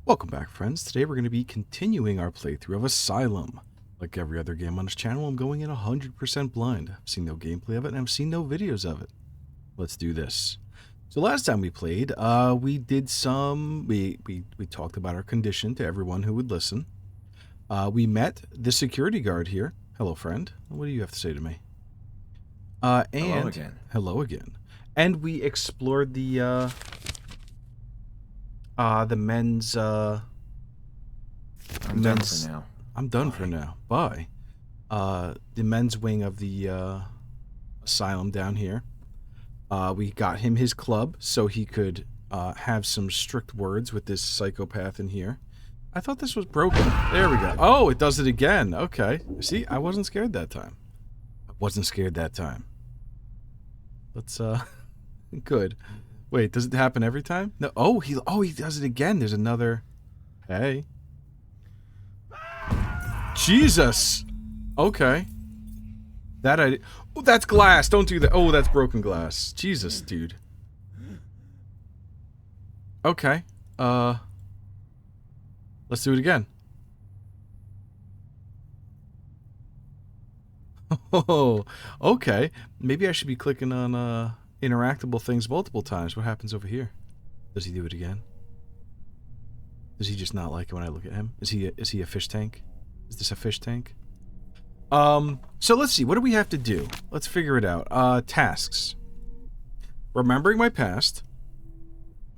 Welcome back, friends. Today we're going to be continuing our playthrough of Asylum. Like every other game on this channel, I'm going in 100% blind. I've seen no gameplay of it, and I've seen no videos of it. Let's do this. So last time we played, we did some... We talked about our condition to everyone who would listen. We met the security guard here. Hello, friend. What do you have to say to me? Hello again. Hello again. And we explored the men's, I'm done for now. I'm done for now. Bye. The men's wing of the, asylum down here. We got him his club so he could, have some strict words with this psychopath in here. I thought this was broken. There we go. Oh, it does it again. Okay. See, I wasn't scared that time. Let's, good. Wait, does it happen every time? No. Oh, he does it again. There's another. Hey. Jesus. Okay. Oh, that's glass. Don't do that. Oh, that's broken glass. Jesus, dude. Okay. Let's do it again. Oh, okay. Maybe I should be clicking on, interactable things multiple times. What happens over here? Does he do it again? Does he just not like it when I look at him? Is he a fish tank? Is this a fish tank? So let's see. What do we have to do? Let's figure it out. Tasks. Remembering my past.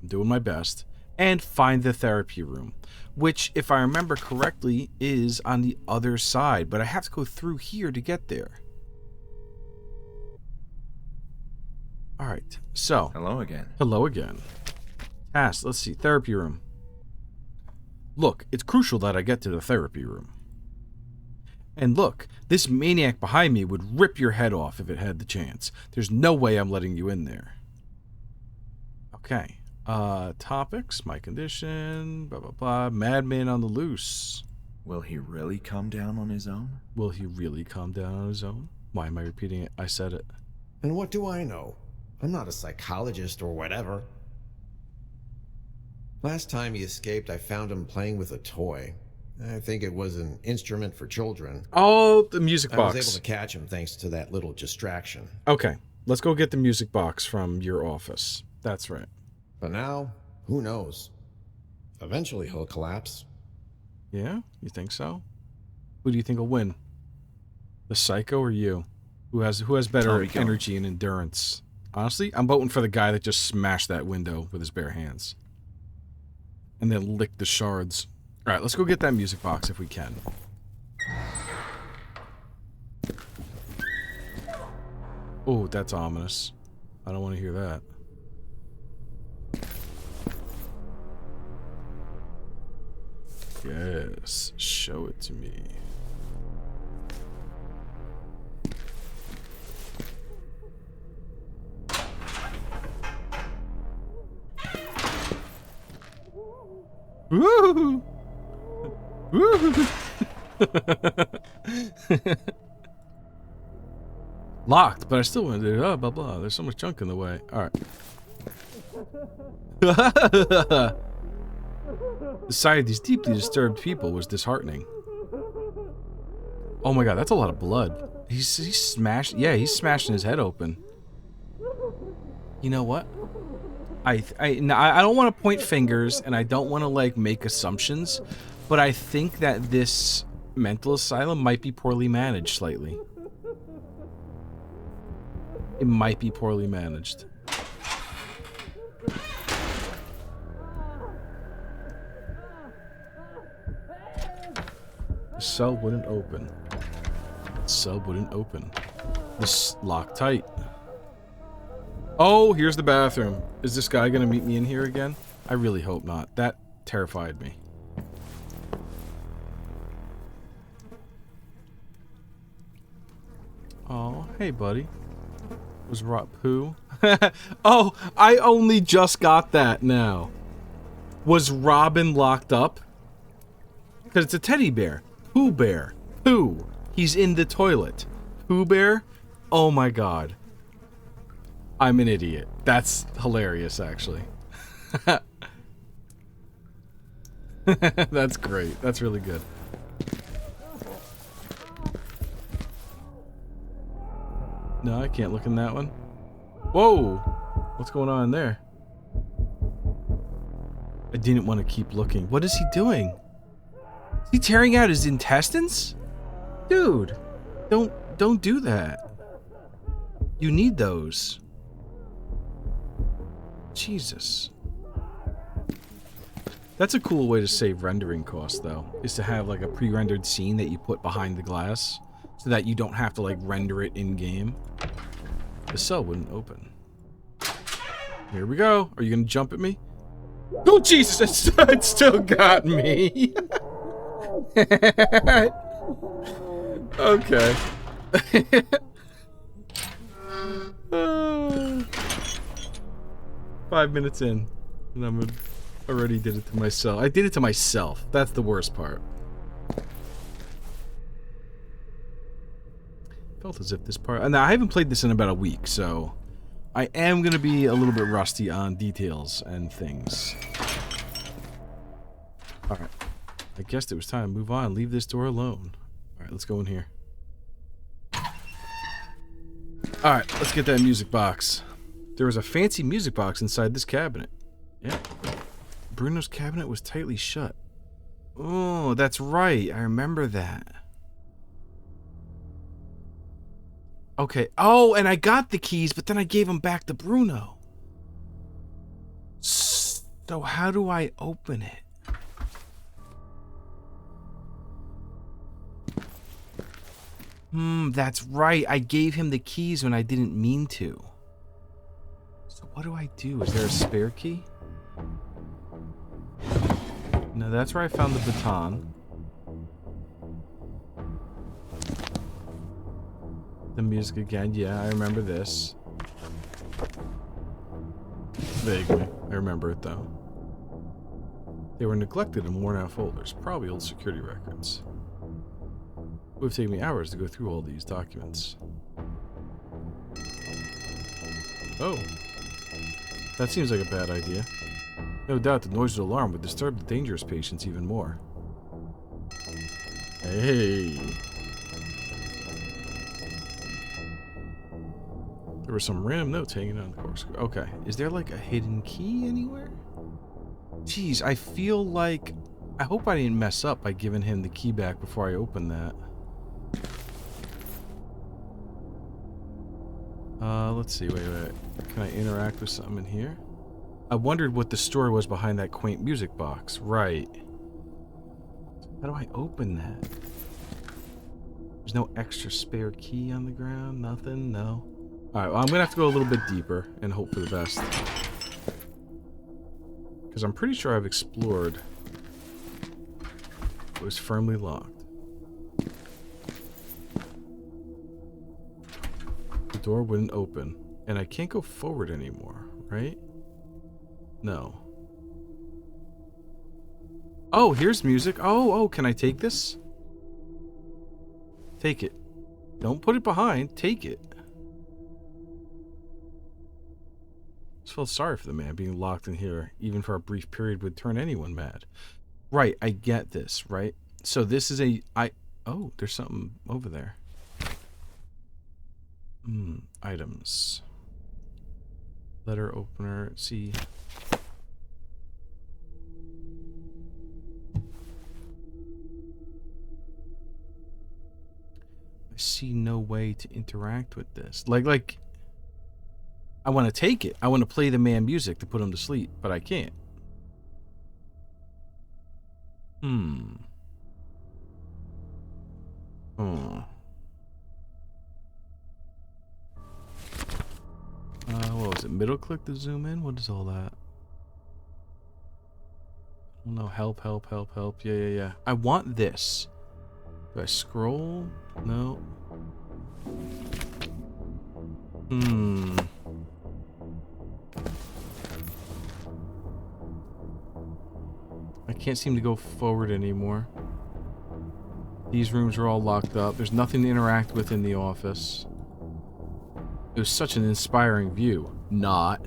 I'm doing my best. And find the therapy room. Which, if I remember correctly, is on the other side. But I have to go through here to get there. Alright, so. Hello again. Hello again. Task, let's see. Therapy room. Look, it's crucial that I get to the therapy room. And look, this maniac behind me would rip your head off if it had the chance. There's no way I'm letting you in there. Okay. Topics, my condition, blah, blah, blah. Madman on the loose. Will he really come down on his own? Will he really calm down on his own? Why am I repeating it? I said it. And what do I know? I'm not a psychologist or whatever. Last time he escaped, I found him playing with a toy. I think it was an instrument for children. Oh, the music box. I was able to catch him thanks to that little distraction. Okay, let's go get the music box from your office. That's right. But now, who knows? Eventually he'll collapse. Yeah? You think so? Who do you think will win? The psycho or you? Who has better energy and endurance? Honestly, I'm voting for the guy that just smashed that window with his bare hands. And then licked the shards. Alright, let's go get that music box if we can. Oh, that's ominous. I don't want to hear that. Yes, show it to me. Woo! Woo! Locked, but I still want to do it. Oh, blah blah. There's so much junk in the way. All right. The sight of these deeply disturbed people was disheartening. Oh my god, that's a lot of blood. He's smashed. Yeah, he's smashing his head open. You know what? I don't want to point fingers, and I don't want to like make assumptions, but I think that this mental asylum might be poorly managed slightly. It might be poorly managed. The cell wouldn't open. The cell wouldn't open. This locked tight. Oh, here's the bathroom. Is this guy gonna meet me in here again? I really hope not. That terrified me. Oh, hey buddy. Was rot poo? Oh, I only just got that now. Was Robin locked up? Because it's a teddy bear. Pooh Bear. Pooh. He's in the toilet. Pooh Bear? Oh my god. I'm an idiot. That's hilarious, actually. That's great. That's really good. No, I can't look in that one. Whoa! What's going on in there? I didn't want to keep looking. What is he doing? Is he tearing out his intestines? Dude, don't do that. You need those. Jesus. That's a cool way to save rendering costs, though, is to have like a pre-rendered scene that you put behind the glass so that you don't have to like render it in-game. The cell wouldn't open. Here we go. Are you gonna jump at me? Oh, Jesus, it still got me. Okay. 5 minutes in, and I'm already did it to myself. I did it to myself. That's the worst part. Felt as if this part... And I haven't played this in about a week, so... I am going to be a little bit rusty on details and things. Alright. I guessed it was time to move on. Leave this door alone. Alright, let's go in here. Alright, let's get that music box. There was a fancy music box inside this cabinet. Yeah. Bruno's cabinet was tightly shut. Oh, that's right. I remember that. Okay. Oh, and I got the keys, but then I gave them back to Bruno. So how do I open it? That's right. I gave him the keys when I didn't mean to. So what do I do? Is there a spare key? No, that's where I found the baton. The music again. Yeah, I remember this. Vaguely. I remember it, though. They were neglected and worn out folders. Probably old security records. It would have taken me hours to go through all these documents. Oh. That seems like a bad idea. No doubt the noise of the alarm would disturb the dangerous patients even more. Hey. There were some random notes hanging on the corkscrew. Okay. Is there like a hidden key anywhere? Jeez, I feel like... I hope I didn't mess up by giving him the key back before I opened that. Let's see. Wait. Can I interact with something in here? I wondered what the story was behind that quaint music box. Right. How do I open that? There's no extra spare key on the ground? Nothing? No? Alright, well, I'm gonna have to go a little bit deeper and hope for the best. Because I'm pretty sure I've explored. It was firmly locked. The door wouldn't open. And I can't go forward anymore, right? No. Oh, here's music. Oh, can I take this? Take it. Don't put it behind. Take it. Just felt sorry for the man being locked in here, even for a brief period, would turn anyone mad. Right, I get this, right? So this is a... Oh, there's something over there. Items. Letter opener. See... I see no way to interact with this. Like, I want to take it. I want to play the man music to put him to sleep, but I can't. What was it? Middle click to zoom in? What is all that? Oh no, help. Yeah. I want this. Do I scroll? No. I can't seem to go forward anymore. These rooms are all locked up. There's nothing to interact with in the office. It was such an inspiring view. Not.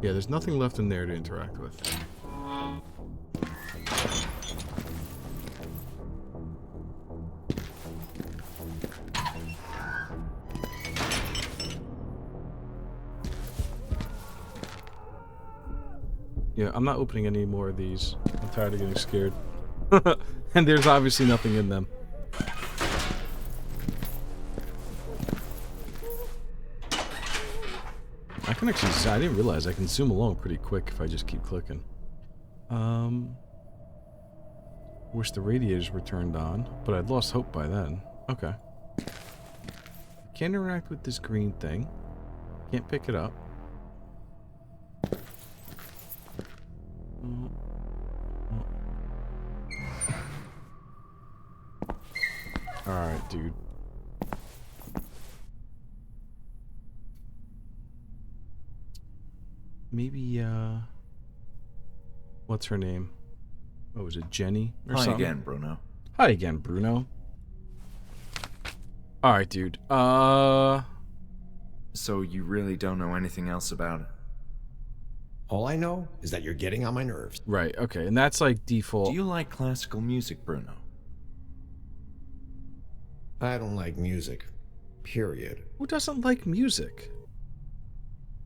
Yeah, there's nothing left in there to interact with. Yeah, I'm not opening any more of these. I'm tired of getting scared. And there's obviously nothing in them. I can actually... I didn't realize I can zoom along pretty quick if I just keep clicking. Wish the radiators were turned on, but I'd lost hope by then. Okay. Can't interact with this green thing. Can't pick it up. Alright, dude. Maybe, what's her name? What was it, Jenny or Hi something? again, Bruno. Hi again, Bruno. Alright, dude. So you really don't know anything else about it? All I know is that you're getting on my nerves. Right, okay. And that's like default. Do you like classical music, Bruno? I don't like music. Period. Who doesn't like music?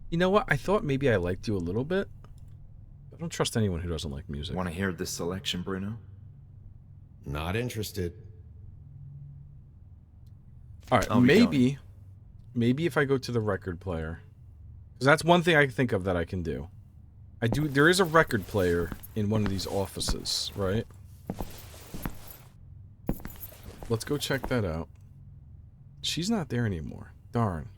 You know what? I thought maybe I liked you a little bit. I don't trust anyone who doesn't like music. Want to hear this selection, Bruno? Not interested. Alright, maybe if I go to the record player. Because that's one thing I can think of that I can do. There is a record player in one of these offices, right? Let's go check that out. She's not there anymore. Darn.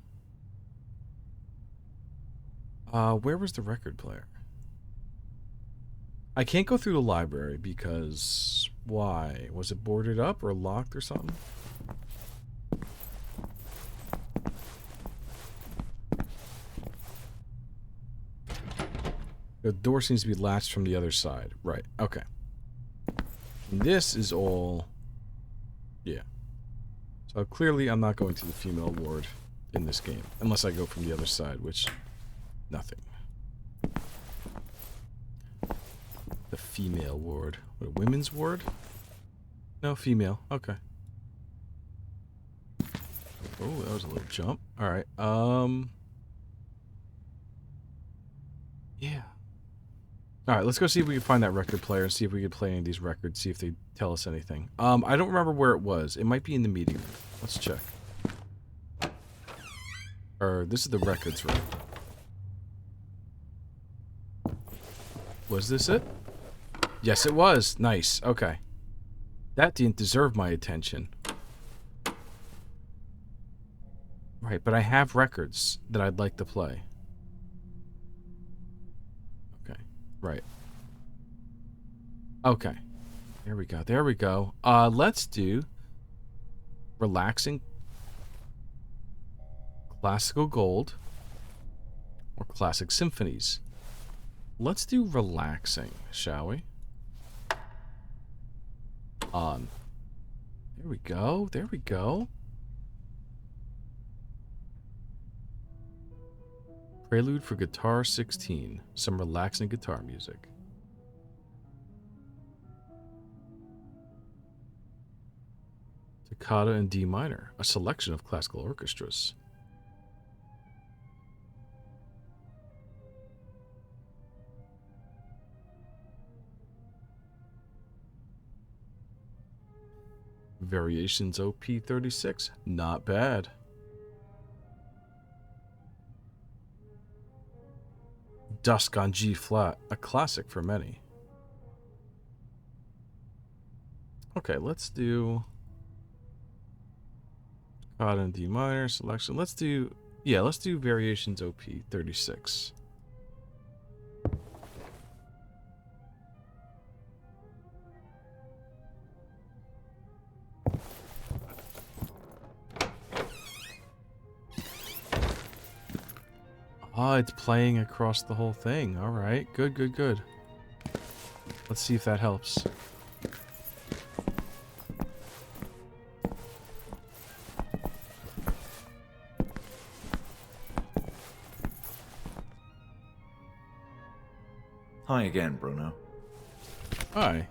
Where was the record player? I can't go through the library because... Why? Was it boarded up or locked or something? The door seems to be latched from the other side. Right, okay. And this is all... Yeah. So clearly I'm not going to the female ward in this game. Unless I go from the other side, which... Nothing. The female ward. What, a women's ward? No, female. Okay. Oh, that was a little jump. Alright, yeah. Alright, let's go see if we can find that record player and see if we can play any of these records, see if they tell us anything. I don't remember where it was. It might be in the meeting room. Let's check. This is the records room. Was this it? Yes, it was. Nice. Okay. That didn't deserve my attention. Right, but I have records that I'd like to play. Okay. Right. Okay. There we go. There we go. Let's do relaxing classical gold or classic symphonies. Let's do relaxing, shall we? There we go. There we go. Prelude for Guitar 16. Some relaxing guitar music. Toccata in D minor. A selection of classical orchestras. Variations OP 36. Not bad. Dusk on G flat. A classic for many. Okay, let's do... Toccata in D minor selection. Let's do... Yeah, let's do Variations OP 36. Oh, it's playing across the whole thing. Alright, good, good, good. Let's see if that helps. Hi again, Bruno. Hi.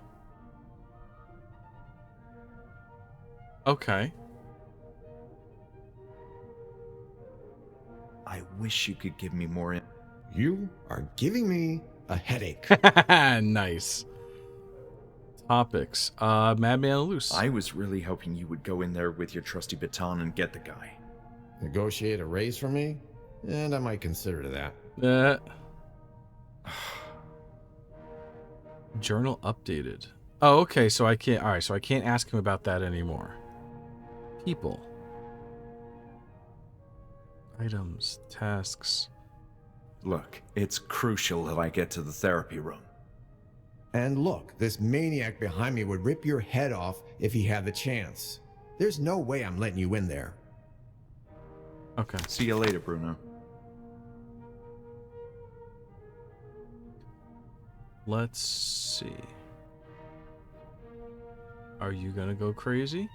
Okay. I wish you could give me more You are giving me a headache. Nice. Topics. Madman Loose. I was really hoping you would go in there with your trusty baton and get the guy. Negotiate a raise for me? And I might consider that. Journal updated. Oh, okay, so I can't... Alright, so I can't ask him about that anymore. People. Items. Tasks. Look, it's crucial that I get to the therapy room. And look, this maniac behind me would rip your head off if he had the chance. There's no way I'm letting you in there. Okay. See you later, Bruno. Let's see. Are you gonna go crazy?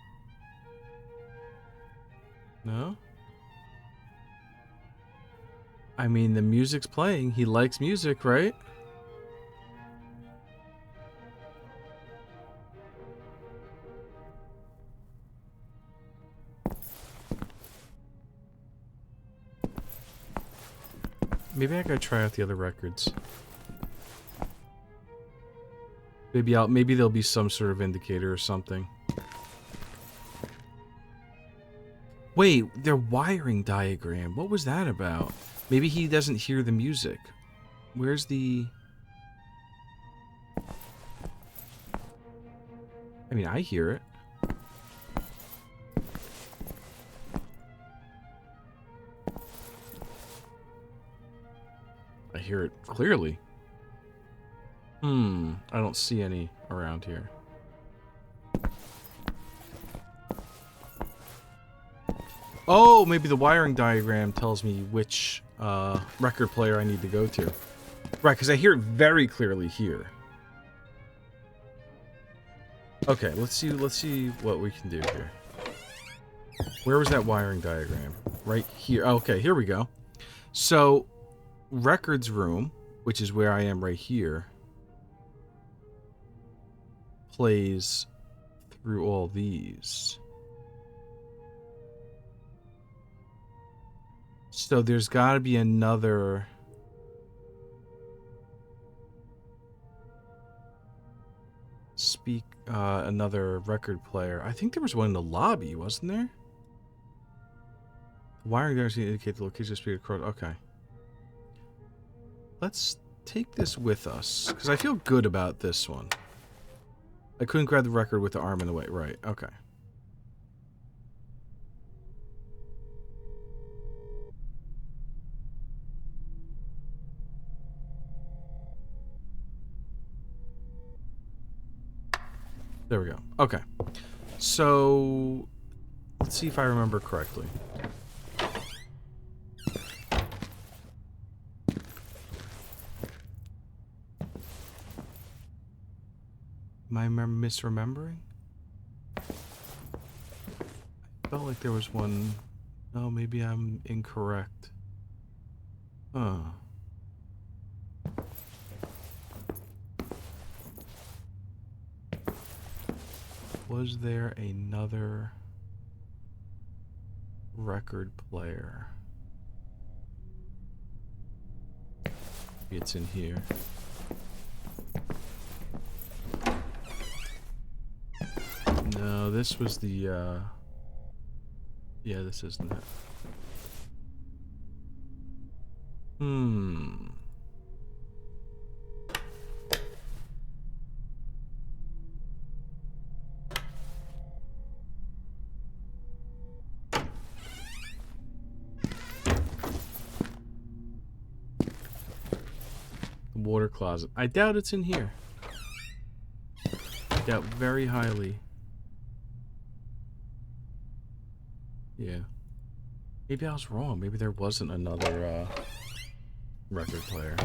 No? I mean, the music's playing. He likes music, right? Maybe I gotta try out the other records. Maybe there'll be some sort of indicator or something. Wait, their wiring diagram. What was that about? Maybe he doesn't hear the music. Where's the... I mean, I hear it. I hear it clearly. I don't see any around here. Oh, maybe the wiring diagram tells me which record player I need to go to. Right, because I hear it very clearly here. Okay, let's see what we can do here. Where was that wiring diagram? Right here. Okay, here we go. So, records room, which is where I am right here, plays through all these. So there's got to be another... another record player. I think there was one in the lobby, wasn't there? The wiring diagram indicate the location of speed across. Okay. Let's take this with us, because I feel good about this one. I couldn't grab the record with the arm in the way. Right, okay. There we go. Okay. So, let's see if I remember correctly. Am I misremembering? I felt like there was one... Oh, maybe I'm incorrect. Huh. Was there another record player? Maybe it's in here. No, this was the, yeah, this isn't it. Water closet. I doubt it's in here. I doubt very highly. Yeah. Maybe I was wrong. Maybe there wasn't another record player.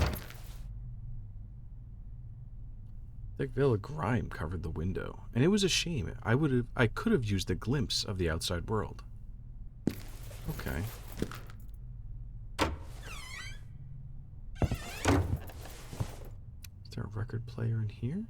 Thick veil of grime covered the window, and it was a shame. I could have used a glimpse of the outside world. Okay. Is there a record player in here?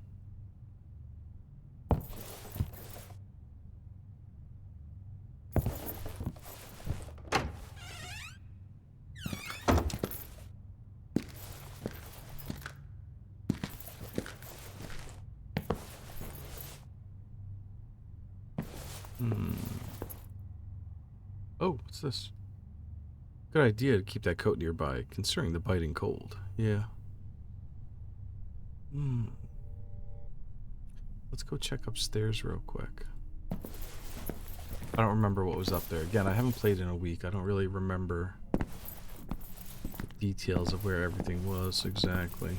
Oh, what's this? Good idea to keep that coat nearby, considering the biting cold. Yeah. Let's go check upstairs real quick. I don't remember what was up there. Again, I haven't played in a week. I don't really remember the details of where everything was exactly.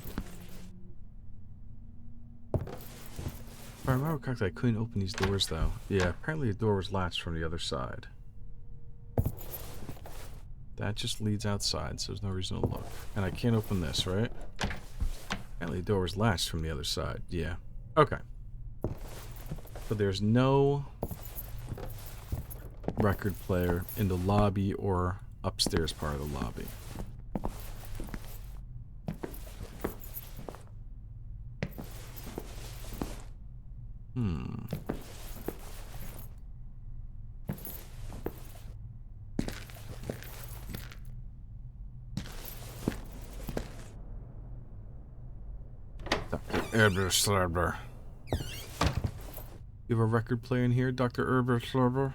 If I remember correctly, I couldn't open these doors though. Yeah, apparently the door was latched from the other side. That just leads outside, so there's no reason to look. And I can't open this, right? Apparently the door was latched from the other side. Yeah. Okay. But there's no record player in the lobby or upstairs part of the lobby. Dr. You have a record player in here, Dr. Erber?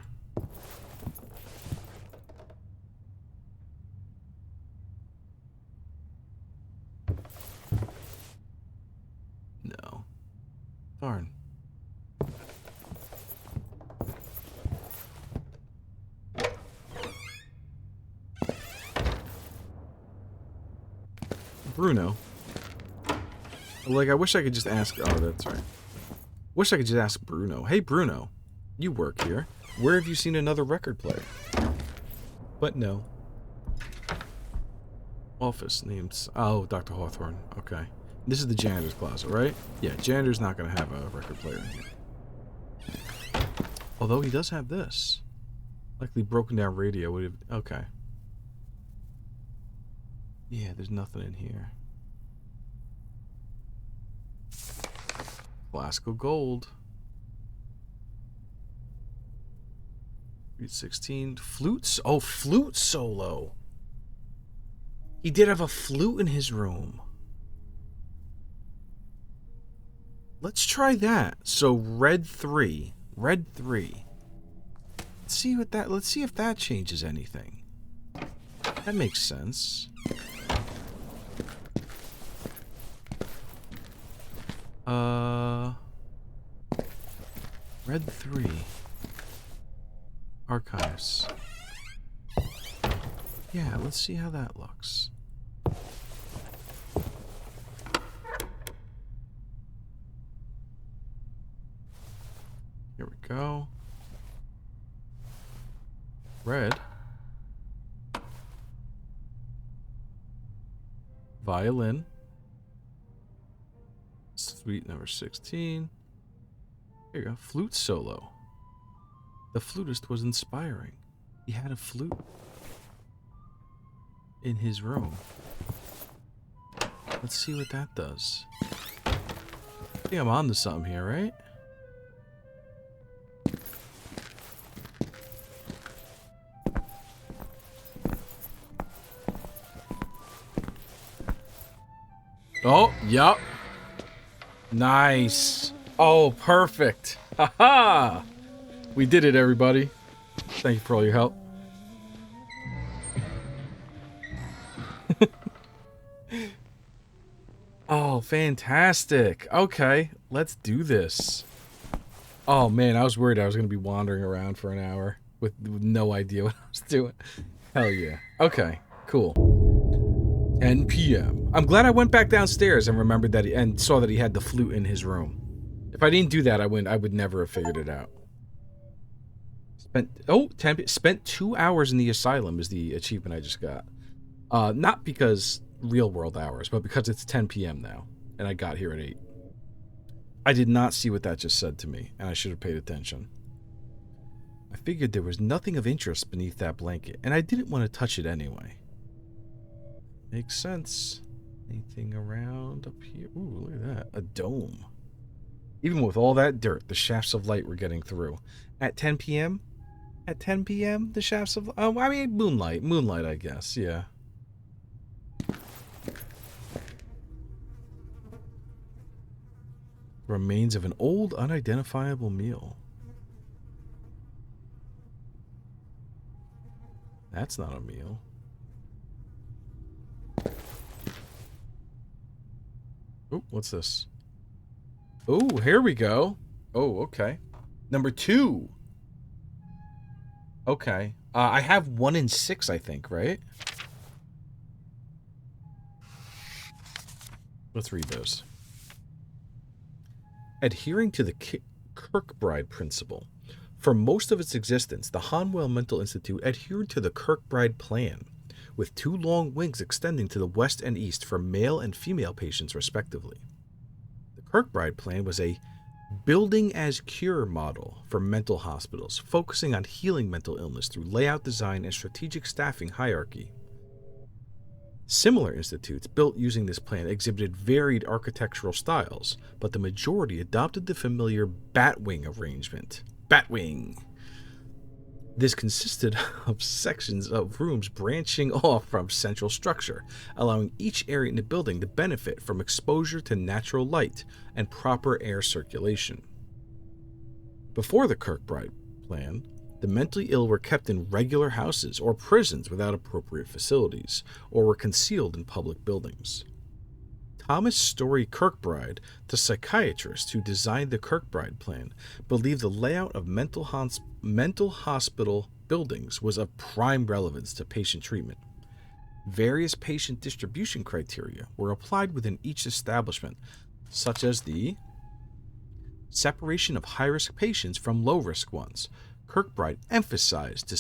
No. Darn. Bruno. Like, I wish I could just ask... Oh, that's right. Wish I could just ask Bruno. Hey, Bruno. You work here. Where have you seen another record player? But no. Office names. Oh, Dr. Hawthorne. Okay. This is the janitor's closet, right? Yeah, janitor's not going to have a record player in here. Although he does have this. Likely broken down radio would have... Okay. Yeah, there's nothing in here. Glasgow Gold. Read 16. Flutes. Oh, flute solo. He did have a flute in his room. Let's try that. So red 3. Red 3. Let's see what that. Let's see if that changes anything. That makes sense. Red 3. Archives. Yeah, let's see how that looks. Here we go. Red. Violin. Suite number 16. Here you go. Flute solo. The flutist was inspiring. He had a flute in his room. Let's see what that does. I think I'm on to something here, right? Oh, yup. Nice. Oh, perfect. Haha. We did it, everybody. Thank you for all your help. Oh, fantastic. Okay, let's do this. Oh, man, I was worried I was going to be wandering around for an hour with no idea what I was doing. Hell yeah. Okay, cool. 10 p.m. I'm glad I went back downstairs and remembered that and saw that he had the flute in his room. If I didn't do that, I would never have figured it out. Spent 2 hours in the asylum is the achievement I just got. Not because real world hours, but because it's 10 p.m. now, and I got here at 8. I did not see what that just said to me, and I should have paid attention. I figured there was nothing of interest beneath that blanket, and I didn't want to touch it anyway. Makes sense. Anything around up here? Ooh, look at that. A dome. Even with all that dirt, the shafts of light were getting through. At 10 p.m.? At 10 p.m., the shafts of... Oh, I mean, moonlight. Moonlight, I guess. Yeah. Remains of an old, unidentifiable meal. That's not a meal. Oh, what's this? Oh, here we go. Oh, okay. Number 2. Okay. I have 1 in 6, I think, right? Let's read those. Adhering to the Kirkbride principle. For most of its existence, the Hanwell Mental Institute adhered to the Kirkbride plan, with 2 long wings extending to the west and east for male and female patients, respectively. The Kirkbride plan was a building as cure model for mental hospitals, focusing on healing mental illness through layout design and strategic staffing hierarchy. Similar institutes built using this plan exhibited varied architectural styles, but the majority adopted the familiar batwing arrangement. Batwing! This consisted of sections of rooms branching off from central structure, allowing each area in the building to benefit from exposure to natural light and proper air circulation. Before the Kirkbride plan, the mentally ill were kept in regular houses or prisons without appropriate facilities, or were concealed in public buildings. Thomas Story Kirkbride, the psychiatrist who designed the Kirkbride plan, believed the layout of mental hospital buildings was of prime relevance to patient treatment. Various patient distribution criteria were applied within each establishment, such as the separation of high-risk patients from low-risk ones. Kirkbride emphasized to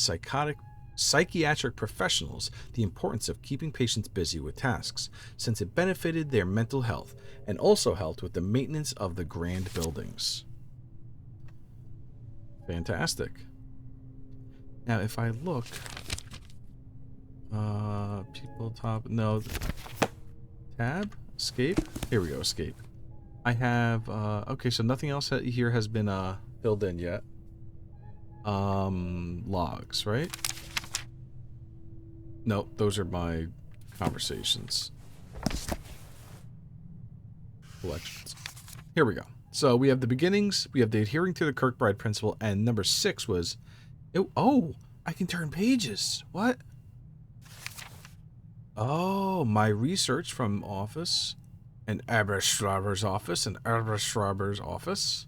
psychiatric professionals the importance of keeping patients busy with tasks, since it benefited their mental health and also helped with the maintenance of the grand buildings. Fantastic. Now, if I look, people top, no, tab, escape. Here we go, escape. I have, okay, so nothing else here has been filled in yet. Logs, right? Nope, those are my conversations. Collections. Here we go. So we have the beginnings, we have the adhering to the Kirkbride principle, and number 6 was... Oh, I can turn pages. What? Oh, my research from office, and Aberstraber's office, and Aberstraber's office.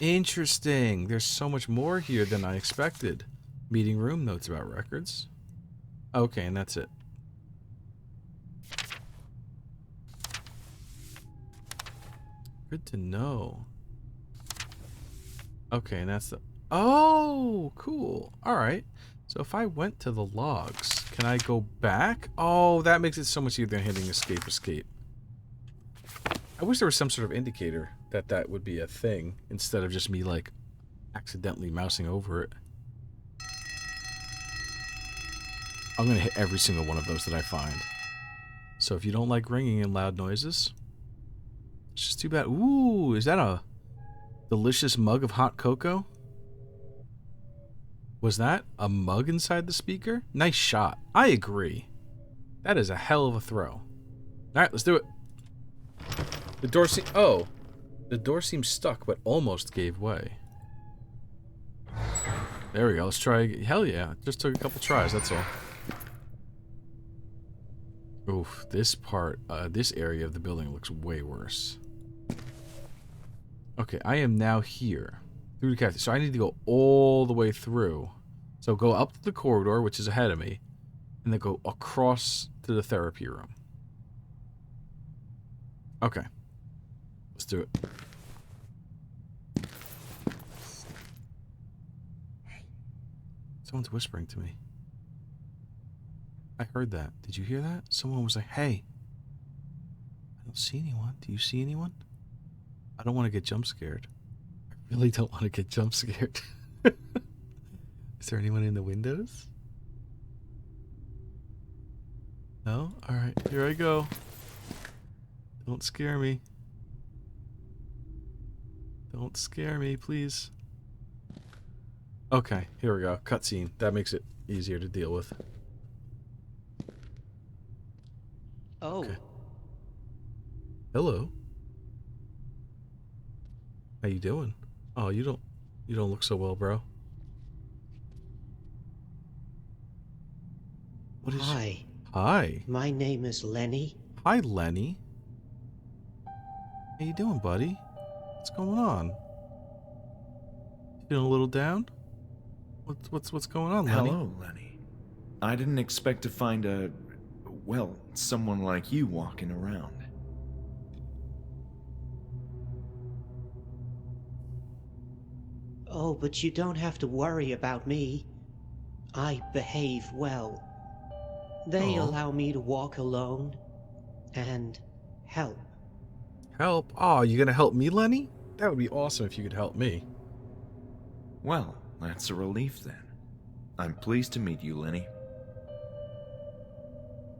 Interesting. There's so much more here than I expected. Meeting room, notes about records. Okay, and that's it. Good to know. Okay, and that's the... Oh, cool. Alright. So if I went to the logs, can I go back? Oh, that makes it so much easier than hitting escape, escape. I wish there was some sort of indicator that that would be a thing, instead of just me, like, accidentally mousing over it. I'm gonna hit every single one of those that I find. So if you don't like ringing and loud noises, it's just too bad. Ooh, is that a delicious mug of hot cocoa? Was that a mug inside the speaker? Nice shot. I agree. That is a hell of a throw. Alright, let's do it. The door the door seems stuck, but almost gave way. There we go. Let's try. Hell yeah. Just took a couple tries, that's all. Oof, this part, this area of the building looks way worse. Okay, I am now here. Through the cafeteria. So I need to go all the way through. So go up to the corridor, which is ahead of me, and then go across to the therapy room. Okay. Let's do it. Someone's whispering to me. I heard that. Did you hear that? Someone was like, hey. I don't see anyone. Do you see anyone? I don't want to get jump scared. I really don't want to get jump scared. Is there anyone in the windows? No? Alright, here I go. Don't scare me. Don't scare me, please. Okay, here we go. Cutscene. That makes it easier to deal with. Oh, Okay. Hello. How you doing? Oh, you don't look so well, bro. What is hi. Hi. My name is Lenny. Hi, Lenny. How you doing, buddy? What's going on? Feeling a little down? What's going on, Lenny? Hello, Lenny. I didn't expect to find someone like you walking around. Oh, but you don't have to worry about me. I behave well. They Aw. allow me to walk alone and help. Help? Oh, you gonna help me, Lenny? That would be awesome if you could help me. Well, that's a relief then. I'm pleased to meet you, Lenny.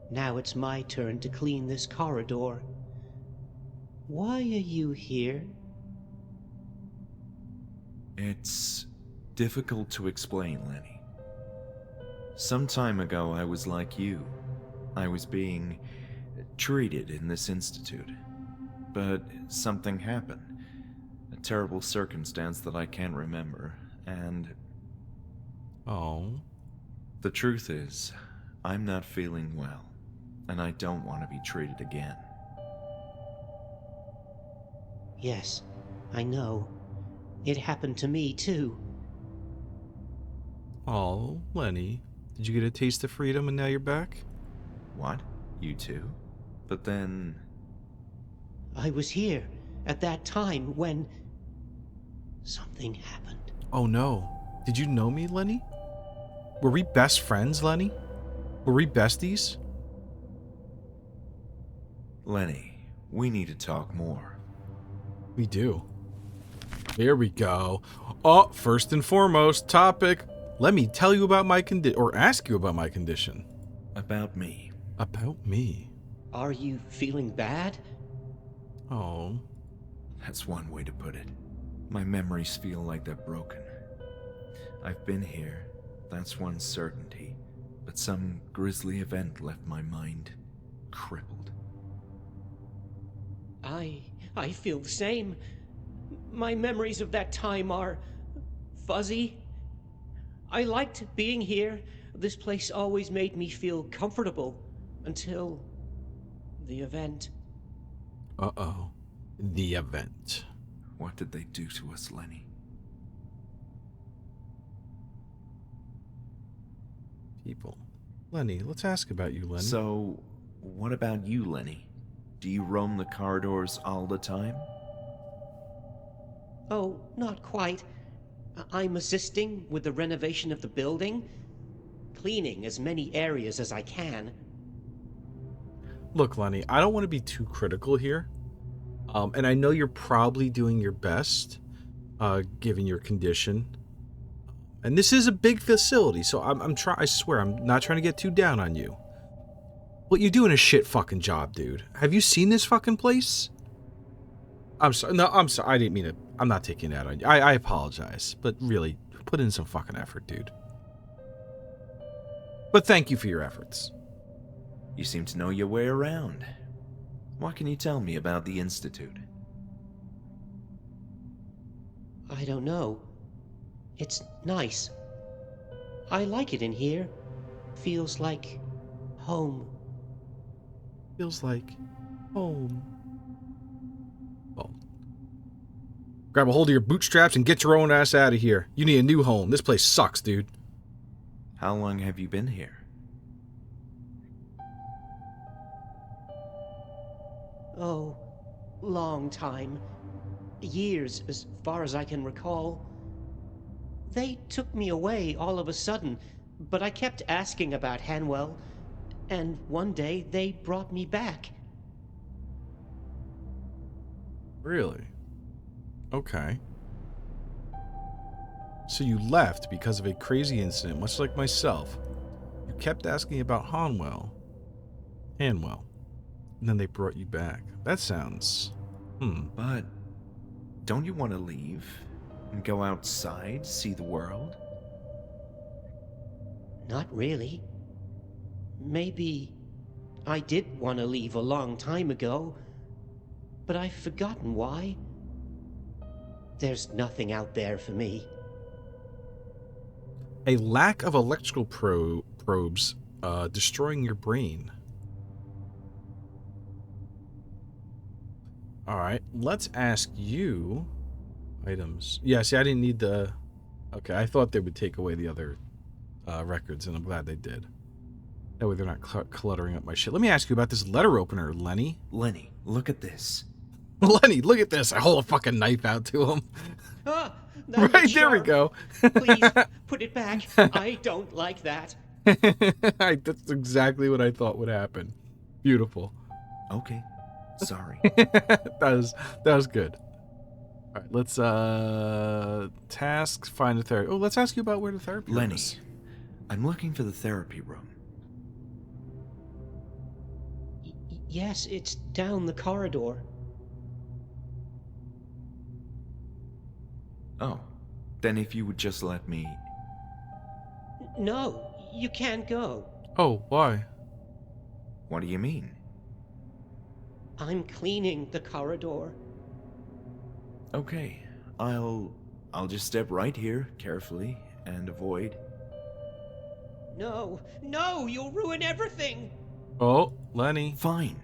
Now it's my turn to clean this corridor. Why are you here? It's difficult to explain, Lenny. Some time ago, I was like you. I was being treated in this institute. But something happened. A terrible circumstance that I can't remember, and Oh. the truth is, I'm not feeling well, and I don't want to be treated again. Yes, I know. It happened to me, too. Oh, Lenny. Did you get a taste of freedom and now you're back? What? You too? But then... I was here at that time when something happened. Oh no. Did you know me, Lenny? Were we best friends, Lenny? Were we besties? Lenny, we need to talk more. We do. Here we go. Oh, first and foremost, topic. Let me tell you about my or ask you about my condition. About me. About me? Are you feeling bad? Oh. That's one way to put it. My memories feel like they're broken. I've been here, that's one certainty, but some grisly event left my mind crippled. I feel the same. My memories of that time are fuzzy. I liked being here. This place always made me feel comfortable until the event. Uh-oh. The event. What did they do to us, Lenny? People. Lenny, let's ask about you, Lenny. So, what about you, Lenny? Do you roam the corridors all the time? Oh, not quite. I'm assisting with the renovation of the building, cleaning as many areas as I can. Look, Lenny, I don't want to be too critical here. And I know you're probably doing your best, given your condition. And this is a big facility, so I swear, I'm not trying to get too down on you. But you're doing a shit fucking job, dude. Have you seen this fucking place? I'm sorry. No, I'm sorry. I didn't mean to. I'm not taking that on you. I apologize. But really, put in some fucking effort, dude. But thank you for your efforts. You seem to know your way around. What can you tell me about the Institute? I don't know. It's nice. I like it in here. Feels like home. Feels like home. Well, grab a hold of your bootstraps and get your own ass out of here. You need a new home. This place sucks, dude. How long have you been here? Oh, long time. Years, as far as I can recall. They took me away all of a sudden, but I kept asking about Hanwell, and one day they brought me back. Really? Okay. So you left because of a crazy incident, much like myself. You kept asking about Hanwell. And then they brought you back. That sounds... But don't you want to leave and go outside, see the world? Not really. Maybe I did want to leave a long time ago, but I've forgotten why. There's nothing out there for me. A lack of electrical probes destroying your brain. Alright, let's ask you... Items. Yeah, see, I didn't need the... Okay, I thought they would take away the other records, and I'm glad they did. That way they're not cluttering up my shit. Let me ask you about this letter opener, Lenny. Lenny, look at this. Lenny, look at this. I hold a fucking knife out to him. Ah, Right, there we go. Please, put it back. I don't like that. That's exactly what I thought would happen. Beautiful. Okay, sorry. that was good. All right, let's task find a therapy. Oh, let's ask you about where the therapy room Lenny, is. I'm looking for the therapy room. Yes, it's down the corridor. Oh, then if you would just let me... No, you can't go. Oh, why? What do you mean? I'm cleaning the corridor. Okay, I'll just step right here, carefully, and avoid... No, no, you'll ruin everything. Oh, Lenny. Fine.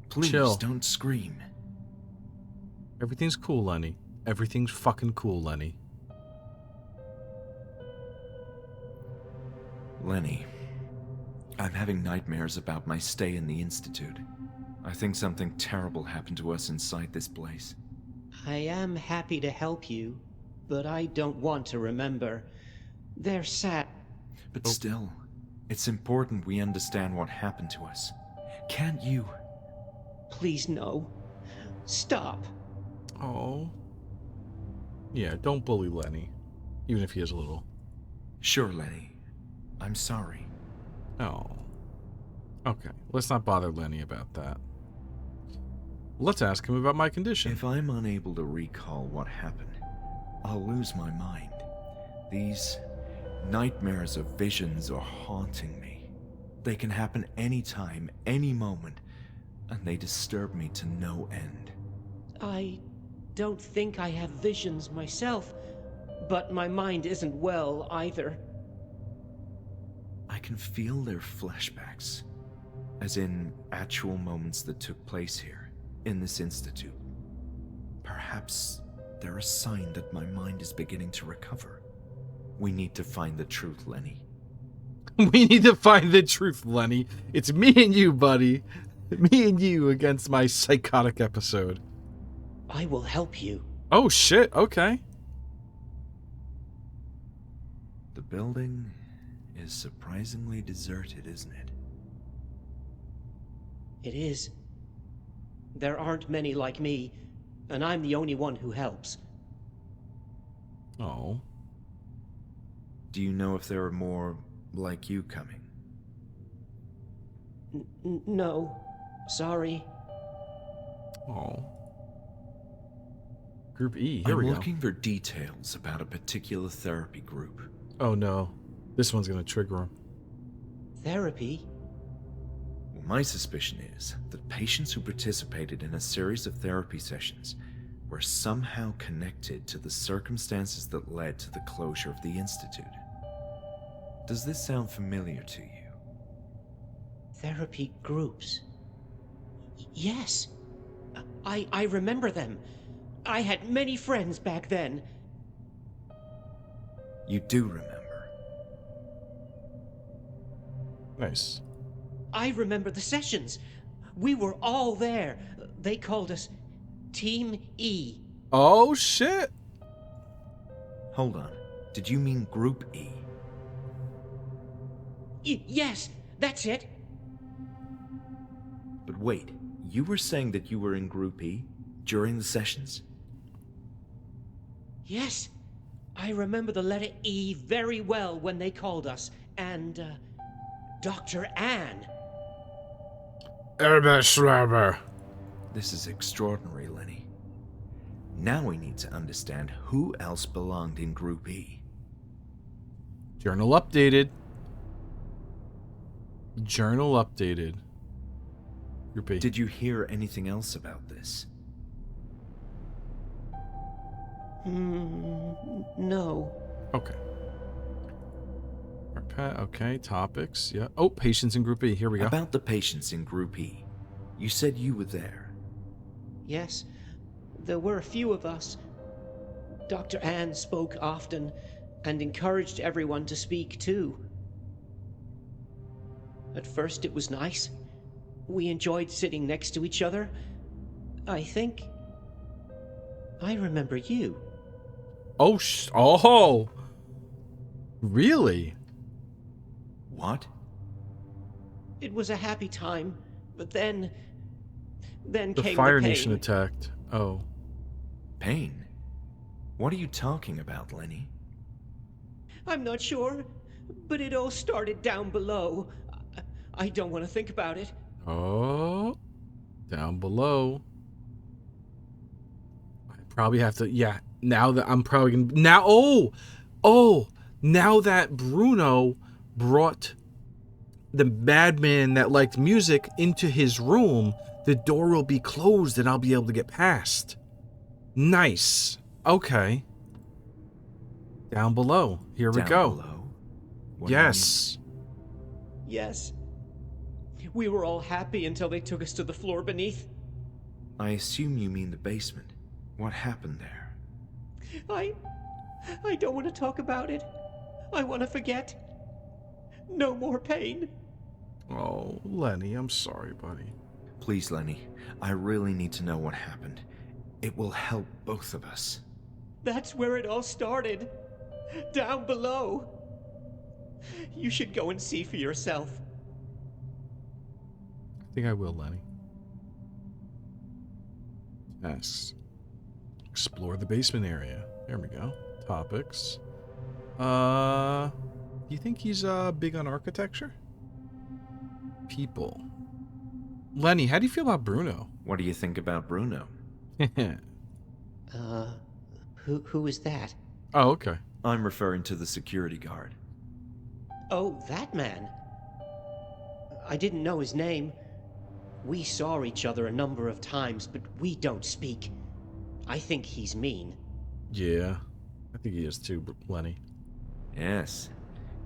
Please, Chill. don't scream. Everything's cool, Lenny. Everything's fucking cool, Lenny. Lenny, I'm having nightmares about my stay in the Institute. I think something terrible happened to us inside this place. I am happy to help you, but I don't want to remember. They're sad. But still, it's important we understand what happened to us. Can't you? Please, no. Stop. Oh. Yeah, don't bully Lenny. Even if he is a little. Sure, Lenny. I'm sorry. Oh. Okay, let's not bother Lenny about that. Let's ask him about my condition. If I'm unable to recall what happened, I'll lose my mind. These nightmares of visions are haunting me. They can happen anytime, any moment, and they disturb me to no end. I don't think I have visions myself, but my mind isn't well either. I can feel their flashbacks, as in actual moments that took place here, in this institute. Perhaps they're a sign that my mind is beginning to recover. We need to find the truth, Lenny. We need to find the truth, Lenny. It's me and you, buddy. Me and you against my psychotic episode. I will help you. Oh, shit. Okay. The building is surprisingly deserted, isn't it? It is. There aren't many like me, and I'm the only one who helps. Oh. Do you know if there are more like you coming? No. Sorry. Oh. Group E. Here I'm we go. looking for details about a particular therapy group. Oh, no. This one's going to trigger him. Therapy? Well, my suspicion is that patients who participated in a series of therapy sessions were somehow connected to the circumstances that led to the closure of the Institute. Does this sound familiar to you? Therapy groups. Yes. I remember them. I had many friends back then. You do remember. Nice. I remember the sessions. We were all there. They called us Team E. Oh, shit. Hold on. Did you mean Group E? Yes, that's it. But wait, you were saying that you were in Group E during the sessions? Yes. I remember the letter E very well when they called us. And, Dr. Anne. Erbeschreiber. This is extraordinary, Lenny. Now we need to understand who else belonged in Group E. Journal updated. Journal updated. Group E. Did you hear anything else about this? No. Okay. Okay, topics. Yeah. Oh, patients in Group E. Here we go. About the patients in Group E. You said you were there. Yes, there were a few of us. Dr. Ann spoke often and encouraged everyone to speak too. At first it was nice. We enjoyed sitting next to each other. I think I remember you. Oh, oh. Really? What? It was a happy time, but then The came Fire the pain. Nation attacked. Oh. Pain? What are you talking about, Lenny? I'm not sure, but it all started down below. I don't want to think about it. Oh. Down below. I probably have to, yeah. Now that I'm probably going to, now, oh. Now that Bruno brought the madman that liked music into his room, the door will be closed and I'll be able to get past. Nice. Okay. Down below. Here we Down go. below? What do you Yes. Yes. We were all happy until they took us to the floor beneath. mean? I assume you mean the basement. What happened there? I don't want to talk about it. I want to forget. No more pain. Oh, Lenny, I'm sorry, buddy. Please, Lenny. I really need to know what happened. It will help both of us. That's where it all started. Down below. You should go and see for yourself. I think I will, Lenny. Yes. Explore the basement area. There we go. Topics. Do you think he's big on architecture? People. Lenny, how do you feel about Bruno? What do you think about Bruno? Who is that? Oh, okay. I'm referring to the security guard. Oh, that man. I didn't know his name. We saw each other a number of times, but we don't speak. I think he's mean. Yeah, I think he is too, Lenny. Yes,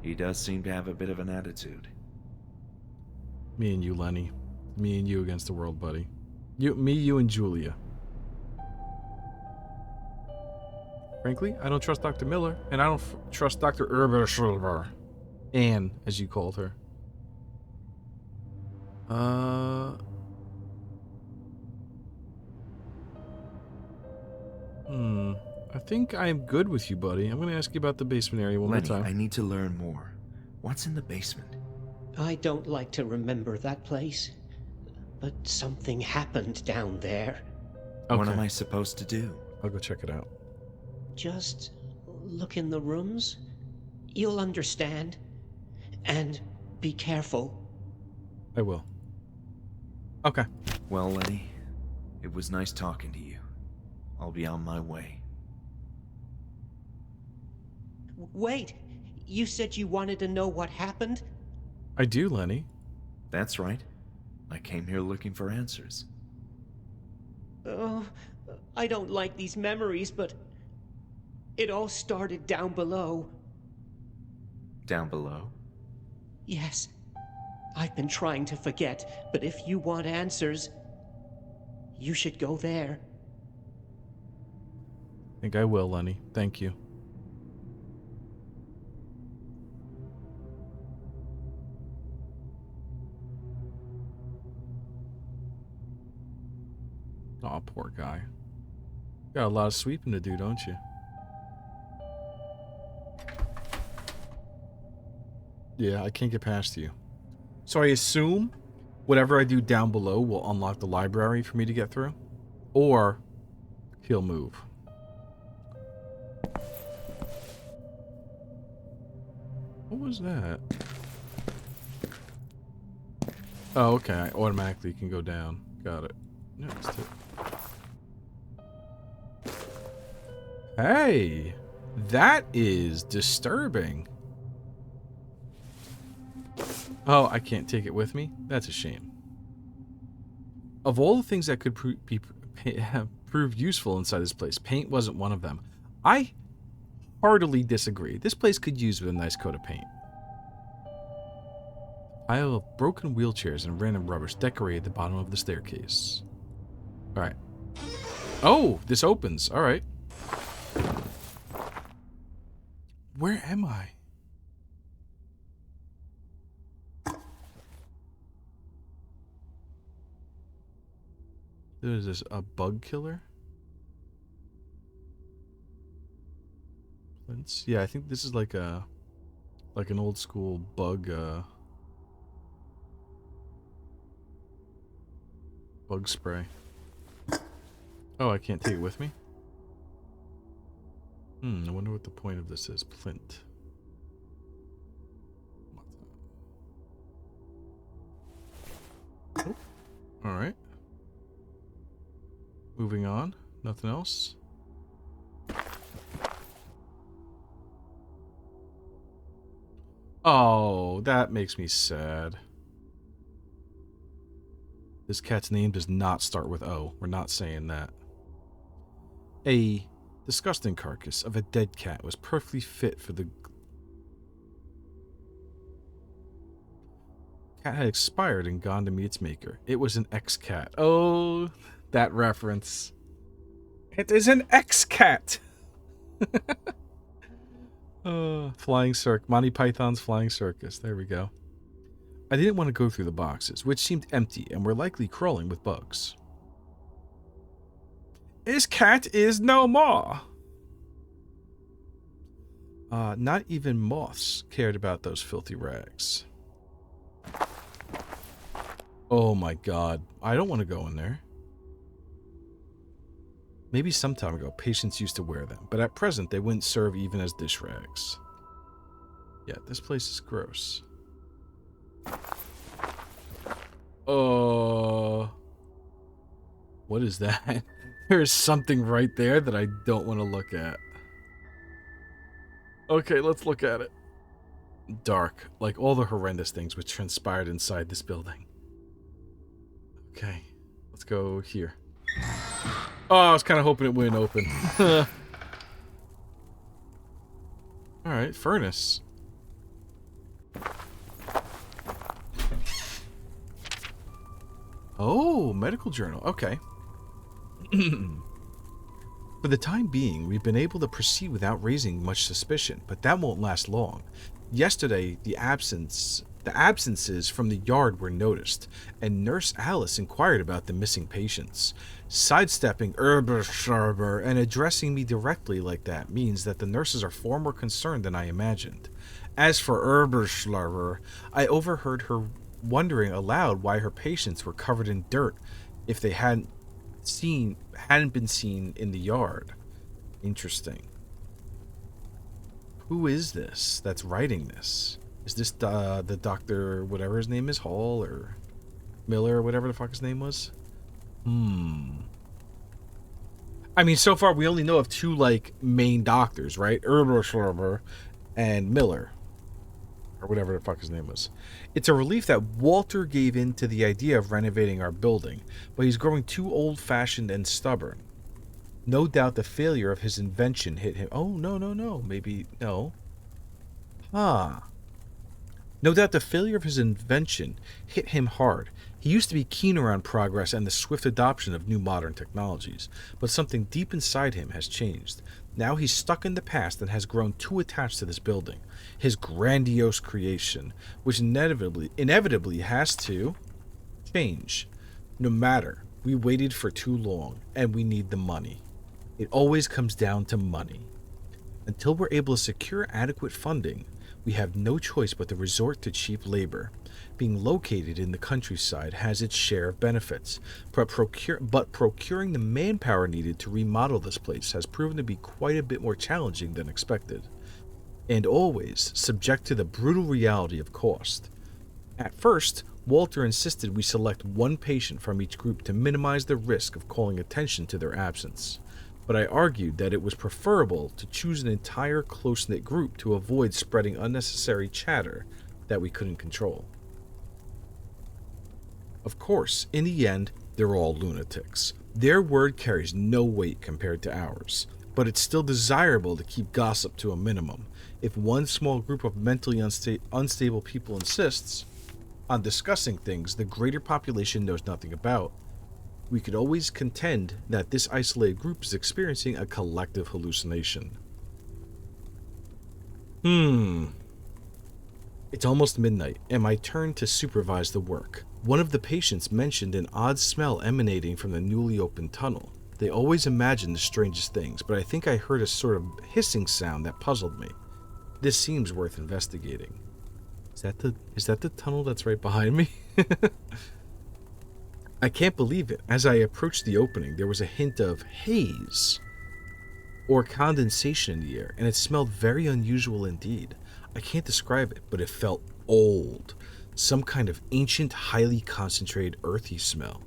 he does seem to have a bit of an attitude. Me and you, Lenny. Me and you against the world, buddy. You and Julia. Frankly, I don't trust Dr. Miller, and I don't trust Dr. Erberschulver. Anne, as you called her. I think I'm good with you, buddy. I'm going to ask you about the basement area one Lenny, more time. I need to learn more. What's in the basement? I don't like to remember that place, but something happened down there. Okay. What am I supposed to do? I'll go check it out. Just look in the rooms. You'll understand. And be careful. I will. Okay. Well, Lenny, it was nice talking to you. I'll be on my way. Wait, you said you wanted to know what happened? I do, Lenny. That's right. I came here looking for answers. Oh, I don't like these memories, but it all started down below. Down below? Yes. I've been trying to forget, but if you want answers, you should go there. I think I will, Lenny. Thank you. Aw, poor guy. Got a lot of sweeping to do, don't you? Yeah, I can't get past you. So I assume whatever I do down below will unlock the library for me to get through? Or he'll move. What was that? Oh, okay. I automatically can go down. Got it. Yeah, let's do it. Hey! That is disturbing. Oh, I can't take it with me? That's a shame. Of all the things that could prove useful inside this place, paint wasn't one of them. I heartily disagree. This place could use with a nice coat of paint. Pile of broken wheelchairs and random rubbish decorated the bottom of the staircase. Alright. Oh, this opens. Alright. Where am I? Is this a bug killer? Yeah, I think this is like an old school bug bug spray. Oh, I can't take it with me? I wonder what the point of this is. Plint. Oh, alright. Moving on. Nothing else. Oh, that makes me sad. This cat's name does not start with O. We're not saying that. A disgusting carcass of a dead cat was perfectly fit for the... Cat had expired and gone to meet its maker. It was an ex-cat. Oh, that reference. It is an ex-cat! Flying Circus. Monty Python's Flying Circus. There we go. I didn't want to go through the boxes, which seemed empty and were likely crawling with bugs. His cat is no more! Not even moths cared about those filthy rags. Oh my god. I don't want to go in there. Maybe some time ago, patients used to wear them, but at present they wouldn't serve even as dish rags. Yeah, this place is gross. What is that? There's something right there that I don't want to look at. Okay, let's look at it. Dark, like all the horrendous things which transpired inside this building. Okay, let's go here. Oh, I was kind of hoping it wouldn't open. Alright, furnace. Oh, medical journal. Okay. For the time being, we've been able to proceed without raising much suspicion, but that won't last long. Yesterday, the absences from the yard were noticed, and Nurse Alice inquired about the missing patients. Sidestepping Erbscherber and addressing me directly like that means that the nurses are far more concerned than I imagined. As for Erbscherber, I overheard her wondering aloud why her patients were covered in dirt if they hadn't been seen in the yard. Interesting. Who is this that's writing this? Is this the doctor, whatever his name is, Hall or Miller or whatever the fuck his name was? I mean, so far we only know of two, like, main doctors, right? Erbscherber and Miller. Or whatever the fuck his name was. It's a relief that Walter gave in to the idea of renovating our building, but he's growing too old-fashioned and stubborn. No doubt the failure of his invention hit him. Oh, no. Maybe, no. No doubt the failure of his invention hit him hard. He used to be keener on progress and the swift adoption of new modern technologies, but something deep inside him has changed. Now he's stuck in the past and has grown too attached to this building, his grandiose creation, which inevitably has to change. No matter, we waited for too long, and we need the money. It always comes down to money. Until we're able to secure adequate funding, we have no choice but to resort to cheap labor. Being located in the countryside has its share of benefits, but procuring the manpower needed to remodel this place has proven to be quite a bit more challenging than expected, and always subject to the brutal reality of cost. At first, Walter insisted we select one patient from each group to minimize the risk of calling attention to their absence, but I argued that it was preferable to choose an entire close-knit group to avoid spreading unnecessary chatter that we couldn't control. Of course, in the end, they're all lunatics. Their word carries no weight compared to ours, but it's still desirable to keep gossip to a minimum. If one small group of mentally unstable people insists on discussing things the greater population knows nothing about, we could always contend that this isolated group is experiencing a collective hallucination. It's almost midnight, and my turn to supervise the work. One of the patients mentioned an odd smell emanating from the newly opened tunnel. They always imagine the strangest things, but I think I heard a sort of hissing sound that puzzled me. This seems worth investigating. Is that the tunnel that's right behind me? I can't believe it. As I approached the opening, there was a hint of haze or condensation in the air, and it smelled very unusual indeed. I can't describe it, but it felt old. Some kind of ancient, highly concentrated, earthy smell.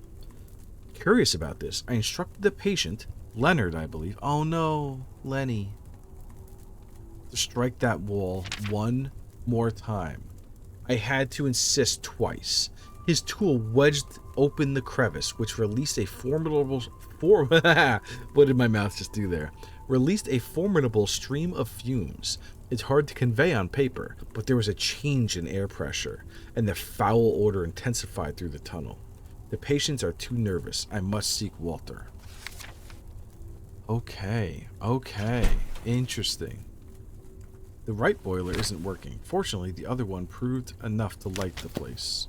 Curious about this, I instructed the patient, Leonard, I believe. Oh no, Lenny. To strike that wall one more time. I had to insist twice. His tool wedged open the crevice, which released a formidable... What did my mouth just do there? Released a formidable stream of fumes. It's hard to convey on paper, but there was a change in air pressure, and the foul odor intensified through the tunnel. The patients are too nervous. I must seek Walter. Okay. Interesting. The right boiler isn't working. Fortunately, the other one proved enough to light the place.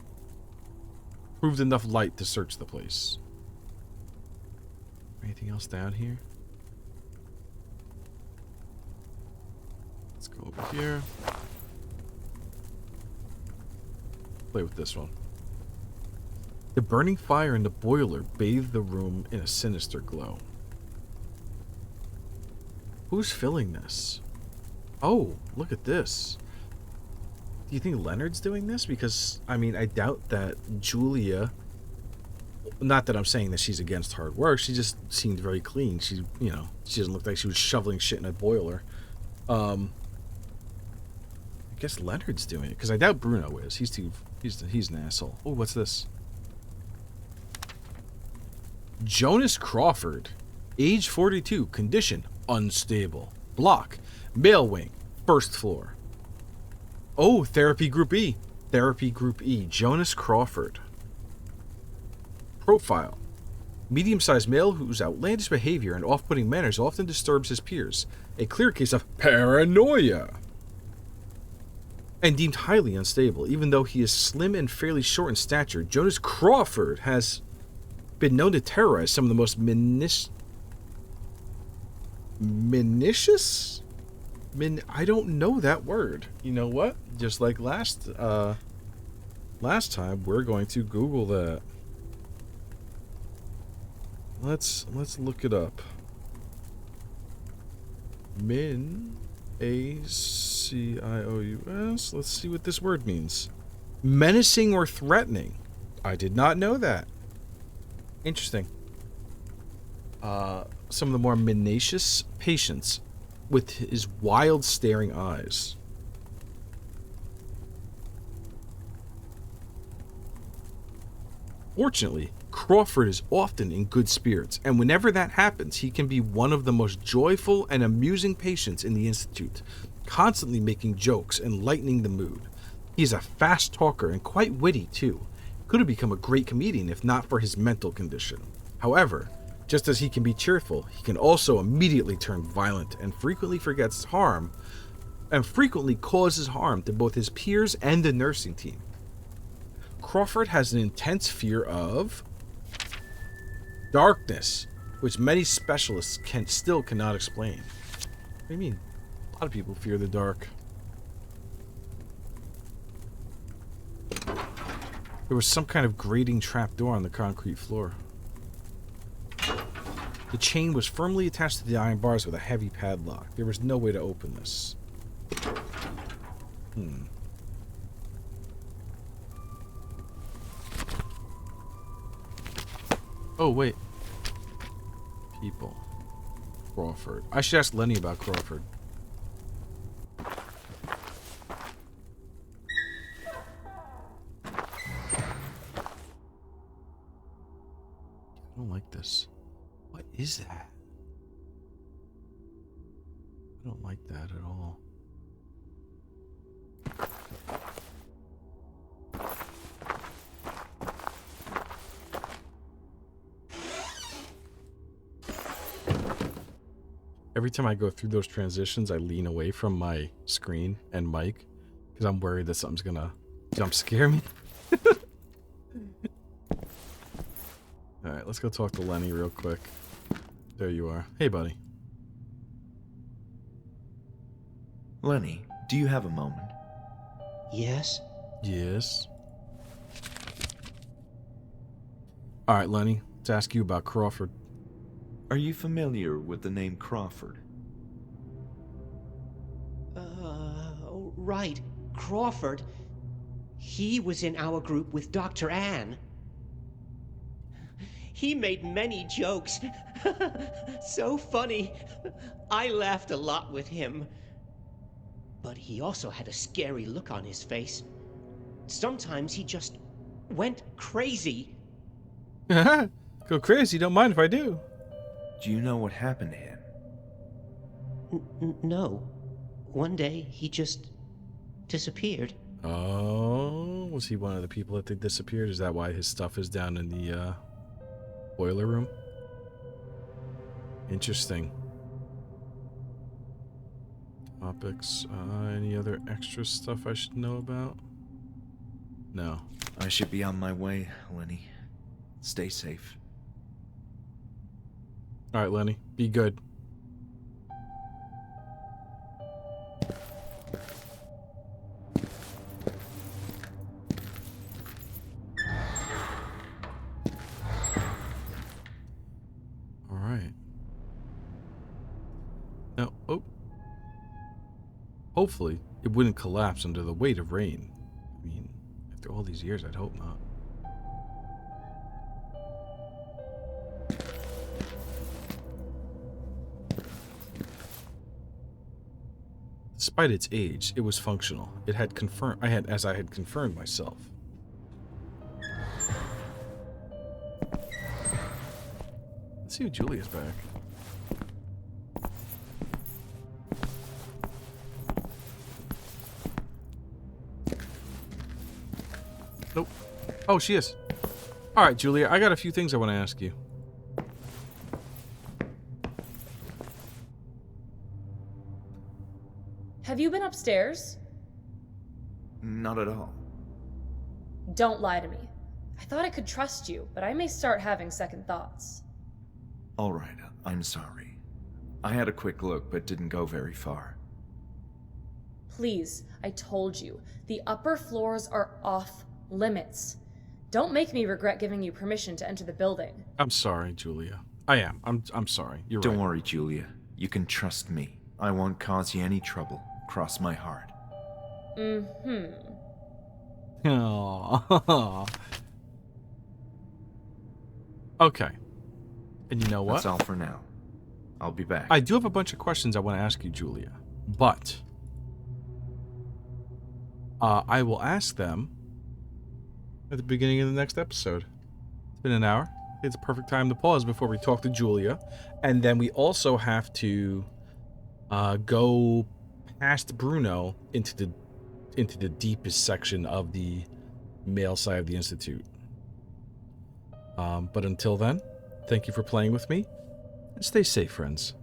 Proved enough light to search the place. Anything else down here? Let's go over here. Play with this one. The burning fire in the boiler bathed the room in a sinister glow. Who's filling this? Oh, look at this. Do you think Leonard's doing this? Because, I mean, I doubt that Julia... Not that I'm saying that she's against hard work. She just seemed very clean. She doesn't look like she was shoveling shit in a boiler. I guess Leonard's doing it, because I doubt Bruno is. He's an asshole. Oh, what's this? Jonas Crawford. Age 42. Condition unstable. Block. Male wing. First floor. Oh, Therapy Group E. Therapy Group E. Jonas Crawford. Profile. Medium-sized male whose outlandish behavior and off-putting manners often disturbs his peers. A clear case of paranoia. And deemed highly unstable. Even though he is slim and fairly short in stature, Jonas Crawford has been known to terrorize some of the most I don't know that word. You know what? Just like last time, we're going to Google that. Let's look it up. A-C-I-O-U-S. Let's see what this word means. Menacing or threatening. I did not know that. Interesting. Some of the more menacious patients with his wild staring eyes. Fortunately, Crawford is often in good spirits, and whenever that happens, he can be one of the most joyful and amusing patients in the Institute, constantly making jokes and lightening the mood. He is a fast talker and quite witty, too. Could have become a great comedian if not for his mental condition. However, just as he can be cheerful, he can also immediately turn violent and frequently causes harm to both his peers and the nursing team. Crawford has an intense fear of darkness, which many specialists still cannot explain. What do you mean? A lot of people fear the dark. There was some kind of grating trapdoor on the concrete floor. The chain was firmly attached to the iron bars with a heavy padlock. There was no way to open this. Oh, wait. People. Crawford. I should ask Lenny about Crawford. I don't like this. What is that? I don't like that at all. Every time I go through those transitions, I lean away from my screen and mic because I'm worried that something's gonna jump scare me. Alright, let's go talk to Lenny real quick. There you are. Hey, buddy. Lenny, do you have a moment? Yes? Yes. Alright, Lenny. Let's ask you about Crawford. Are you familiar with the name Crawford? Right. Crawford. He was in our group with Dr. Ann. He made many jokes. So funny. I laughed a lot with him. But he also had a scary look on his face. Sometimes he just went crazy. Go crazy, don't mind if I do. Do you know what happened to him? No. One day, he just disappeared. Oh, was he one of the people that they disappeared? Is that why his stuff is down in the boiler room? Interesting. Topics. Any other extra stuff I should know about? No. I should be on my way, Lenny. Stay safe. Alright, Lenny. Be good. Alright. Now, oh. Hopefully, it wouldn't collapse under the weight of rain. I mean, after all these years, I'd hope not. Despite its age, it was functional. It had confirmed as I had confirmed myself. Let's see if Julia's back. Nope. Oh, she is. All right, Julia, I got a few things I want to ask you. Have you been upstairs? Not at all. Don't lie to me. I thought I could trust you, but I may start having second thoughts. All right, I'm sorry. I had a quick look, but didn't go very far. Please, I told you, the upper floors are off limits. Don't make me regret giving you permission to enter the building. I'm sorry, Julia. I am. I'm sorry. You're Don't right. worry, Julia. You can trust me. I won't cause you any trouble. Cross my heart. Mm-hmm. Aww. Okay. And you know what? That's all for now. I'll be back. I do have a bunch of questions I want to ask you, Julia. But I will ask them at the beginning of the next episode. It's been an hour. It's a perfect time to pause before we talk to Julia. And then we also have to go past Bruno into the deepest section of the male side of the Institute. But until then, thank you for playing with me, and stay safe, friends.